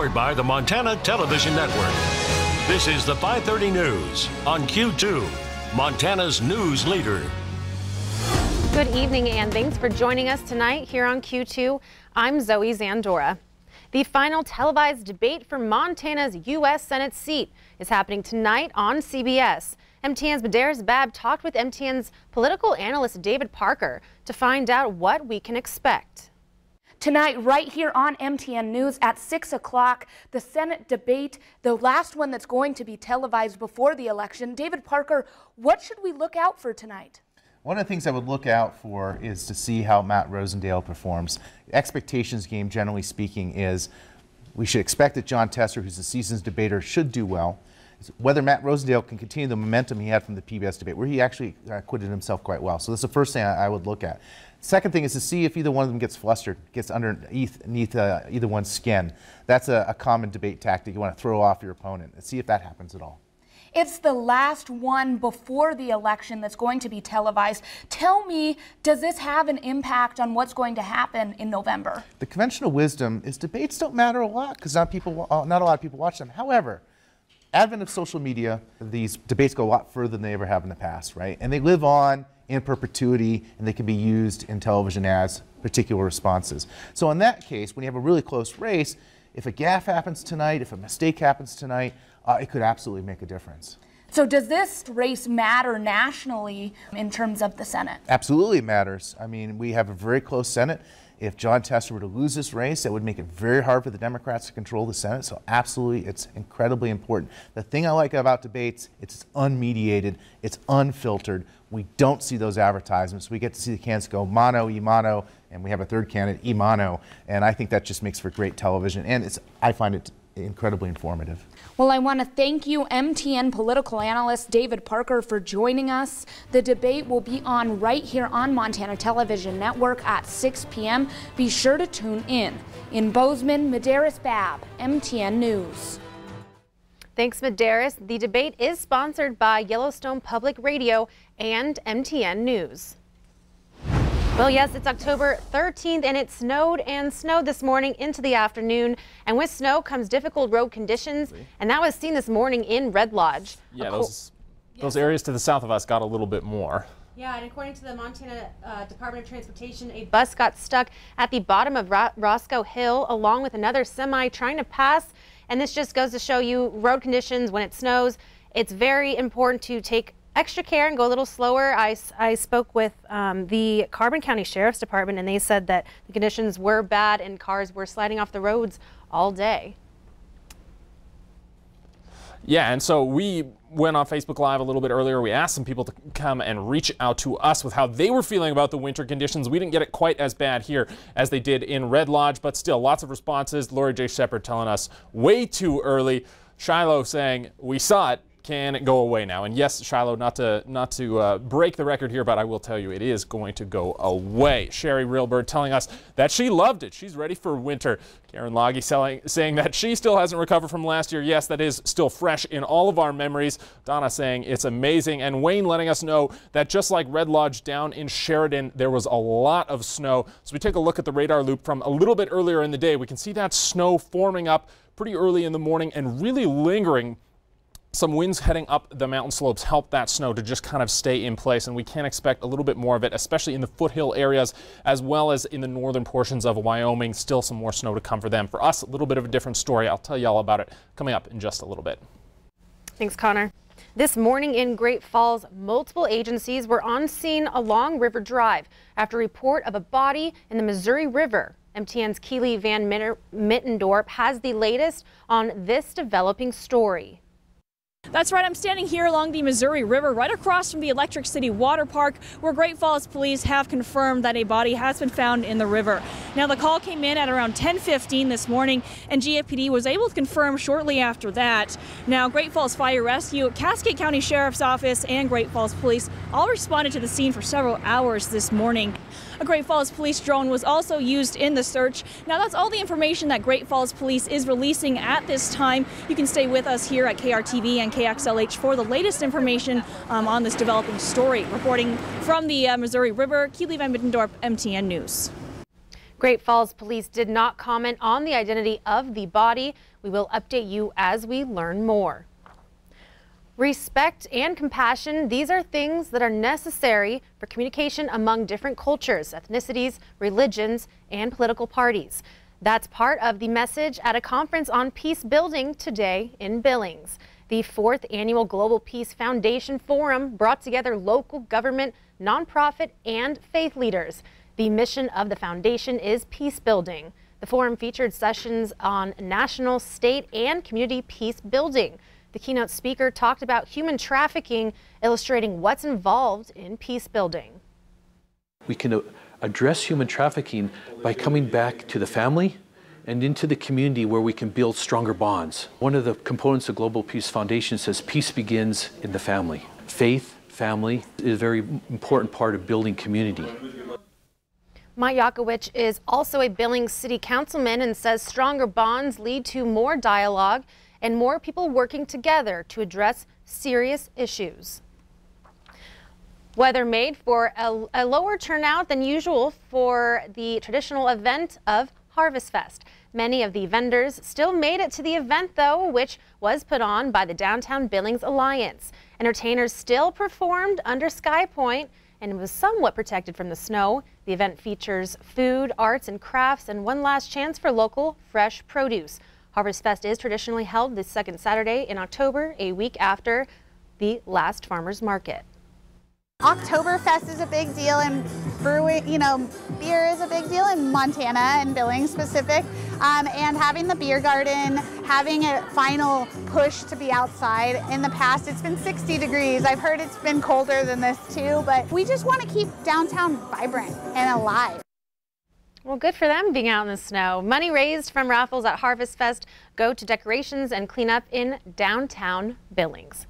Powered by the Montana Television Network. This is the 5:30 News on Q2, Montana's news leader. Good evening and thanks for joining us tonight here on Q2. I'm Zoe Zandora. The final televised debate for Montana's U.S. Senate seat is happening tonight on CBS. MTN's Medeiros Babb talked with MTN's political analyst David Parker to find out what we can expect. Tonight, right here on MTN News at 6 o'clock, the Senate debate, the last one that's going to be televised before the election. David Parker, what should we look out for tonight? One of the things I would look out for is to see how Matt Rosendale performs. The expectations game, generally speaking, is we should expect that Jon Tester, who's the season's debater, should do well. Whether Matt Rosendale can continue the momentum he had from the PBS debate, where he actually acquitted himself quite well. So that's the first thing I would look at. Second thing is to see if either one of them gets flustered, gets underneath either one's skin. That's a common debate tactic. You want to throw off your opponent and see if that happens at all. It's the last one before the election that's going to be televised. Tell me, does this have an impact on what's going to happen in November? The conventional wisdom is debates don't matter a lot because not a lot of people watch them. However, advent of social media, these debates go a lot further than they ever have in the past, right? And they live on in perpetuity, and they can be used in television as particular responses. So in that case, when you have a really close race, if a gaffe happens tonight, if a mistake happens tonight, it could absolutely make a difference. So does this race matter nationally in terms of the Senate? Absolutely it matters. I mean, we have a very close Senate. If Jon Tester were to lose this race, that would make it very hard for the Democrats to control the Senate. So absolutely, it's incredibly important. The thing I like about debates, it's unmediated, it's unfiltered. We don't see those advertisements. We get to see the candidates go mano, y mano, and we have a third candidate, y mano. And I think that just makes for great television. And I find it incredibly informative. Well, I want to thank you, MTN political analyst David Parker, for joining us. The debate will be on right here on Montana Television Network at 6 p.m. Be sure to tune in. In Bozeman, Medeiros Babb, MTN News. Thanks, Medeiros. The debate is sponsored by Yellowstone Public Radio and MTN News. Well, yes, it's October 13th, and it snowed this morning into the afternoon. And with snow comes difficult road conditions, and that was seen this morning in Red Lodge. Yeah, those areas to the south of us got a little bit more. Yeah, and according to the Montana Department of Transportation, a bus got stuck at the bottom of Roscoe Hill, along with another semi trying to pass. And this just goes to show you road conditions when it snows. It's very important to take extra care and go a little slower. I spoke with the Carbon County Sheriff's Department, and they said that the conditions were bad and cars were sliding off the roads all day. Yeah, and so we went on Facebook Live a little bit earlier. We asked some people to come and reach out to us with how they were feeling about the winter conditions. We didn't get it quite as bad here as they did in Red Lodge, but still lots of responses. Lori J. Shepard telling us way too early. Shiloh saying, we saw it. Can it go away now? And yes, Shiloh, not to break the record here, but I will tell you it is going to go away. Sherry Realbird telling us that she loved it. She's ready for winter. Karen Loggy saying that she still hasn't recovered from last year. Yes, that is still fresh in all of our memories. Donna saying it's amazing. And Wayne letting us know that just like Red Lodge down in Sheridan, there was a lot of snow. So we take a look at the radar loop from a little bit earlier in the day. We can see that snow forming up pretty early in the morning and really lingering. Some winds heading up the mountain slopes help that snow to just kind of stay in place, and we can expect a little bit more of it, especially in the foothill areas as well as in the northern portions of Wyoming. Still some more snow to come for them. For us, a little bit of a different story. I'll tell you all about it coming up in just a little bit. Thanks, Connor. This morning in Great Falls, multiple agencies were on scene along River Drive after a report of a body in the Missouri River. MTN's Keely Van Mittendorp has the latest on this developing story. That's right, I'm standing here along the Missouri River right across from the Electric City Water Park, where Great Falls police have confirmed that a body has been found in the river. Now, the call came in at around 10:15 this morning, and GFPD was able to confirm shortly after that. Now, Great Falls Fire Rescue, Cascade County Sheriff's Office, and Great Falls Police all responded to the scene for several hours this morning. A Great Falls police drone was also used in the search. Now, that's all the information that Great Falls Police is releasing at this time. You can stay with us here at KRTV and KXLH for the latest information on this developing story. Reporting from the Missouri River, Keely Van Mittendorp, MTN News. Great Falls Police did not comment on the identity of the body. We will update you as we learn more. Respect and compassion, these are things that are necessary for communication among different cultures, ethnicities, religions, and political parties. That's part of the message at a conference on peace building today in Billings. The 4th Annual Global Peace Foundation Forum brought together local government, nonprofit, and faith leaders. The mission of the foundation is peace building. The forum featured sessions on national, state, and community peace building. The keynote speaker talked about human trafficking, illustrating what's involved in peace building. We can address human trafficking by coming back to the family and into the community where we can build stronger bonds. One of the components of Global Peace Foundation says peace begins in the family. Faith, family is a very important part of building community. Mike Yakowicz is also a Billings City Councilman and says stronger bonds lead to more dialogue and more people working together to address serious issues. Weather made for a lower turnout than usual for the traditional event of Harvest Fest. Many of the vendors still made it to the event, though, which was put on by the Downtown Billings Alliance. Entertainers still performed under Sky Point and was somewhat protected from the snow. The event features food, arts, and crafts, and one last chance for local fresh produce. Harvest Fest is traditionally held the second Saturday in October, a week after the last farmers market. Oktoberfest is a big deal, and brewing, beer is a big deal in Montana and Billings specific. And having the beer garden, having a final push to be outside. In the past, it's been 60 degrees. I've heard it's been colder than this too, but we just want to keep downtown vibrant and alive. Well, good for them being out in the snow. Money raised from raffles at Harvest Fest go to decorations and cleanup in downtown Billings.